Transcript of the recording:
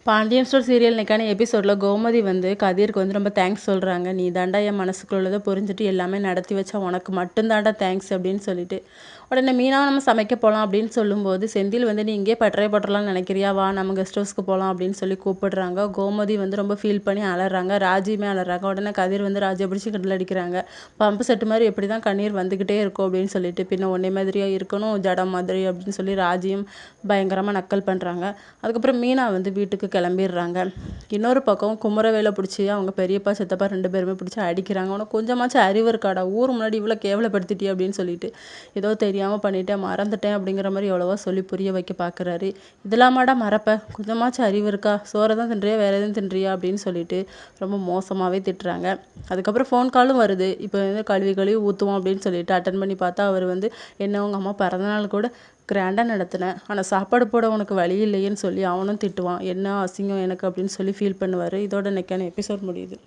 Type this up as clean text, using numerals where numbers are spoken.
Pandian store serial இன்னைக்கான எபிசோடில் கோமதி வந்து கதிருக்கு வந்து ரொம்ப தேங்க்ஸ் சொல்கிறாங்க. நீ தாண்டா என் மனசுக்குள்ளதை புரிஞ்சுட்டு எல்லாமே நடத்தி வச்சா உனக்கு மட்டும்தாண்டா தேங்க்ஸ் அப்படின்னு சொல்லிட்டு உடனே மீனா நம்ம சமைக்க போகலாம் அப்படின்னு சொல்லும்போது செந்தில் வந்து நீ இங்கே பட்டறை போட்டுடலாம்னு நினைக்கிறியா, வா நம்ம கெஸ்ட் ஹவுஸ்க்கு போகலாம் அப்படின்னு சொல்லி கூப்பிடுறாங்க. கோமதி வந்து ரொம்ப ஃபீல் பண்ணி அலறாங்க. ராஜியுமே அலறாங்க. உடனே கதிர் வந்து ராஜியை பிடிச்சி கடல் அடிக்கிறாங்க. பம்பு செட்டு மாதிரி எப்படி தான் கண்ணீர் வந்துக்கிட்டே இருக்கும் அப்படின்னு சொல்லிட்டு, பின்ன ஒன்னே மாதிரியாக இருக்கணும் ஜடம் மாதிரி அப்படின்னு சொல்லி ராஜியும் பயங்கரமாக நக்கல் பண்ணுறாங்க. அதுக்கப்புறம் மீனா வந்து வீட்டுக்கு கிளம்பிடுறாங்க. இன்னொரு பக்கம் குமரவேலை பிடிச்சி அவங்க பெரியப்பா சித்தப்பா 2 பேருமே பிடிச்சி அடிக்கிறாங்க. உனக்கு கொஞ்சமாச்சும் அறிவு இருக்காடா, ஊர் முன்னாடி இவ்வளோ கேவலப்படுத்திட்டே அப்படின்னு சொல்லிட்டு, ஏதோ தெரியாமல் பண்ணிட்டேன் மறந்துட்டேன் அப்படிங்கிற மாதிரி எவ்வளவோ சொல்லி புரிய வைக்க பார்க்குறாரு. இதெல்லாமாடா மறப்ப, கொஞ்சமாச்சும் அறிவு இருக்கா, சோறை தான் தின்றியா வேறு எதுவும் தின்றியா அப்படின்னு சொல்லிட்டு ரொம்ப மோசமாகவே திட்டுறாங்க. அதுக்கப்புறம் ஃபோன் காலும் வருது. இப்போ வந்து கழுவி கழுவி ஊற்றுவோம் அப்படின்னு சொல்லிட்டு அட்டன் பண்ணி பார்த்தா அவர் வந்து என்ன உங்கள் அம்மா பிறந்தநாள் கூட கிராண்டாக நடத்தினேன், ஆனால் சாப்பாடு போட உனக்கு வழி இல்லையேன்னு சொல்லி அவனும் திட்டுவான். என்ன அசிங்கம் எனக்கு அப்படின்னு சொல்லி ஃபீல் பண்ணுவார். இதோட இன்னைக்கான எபிசோட் முடியுது.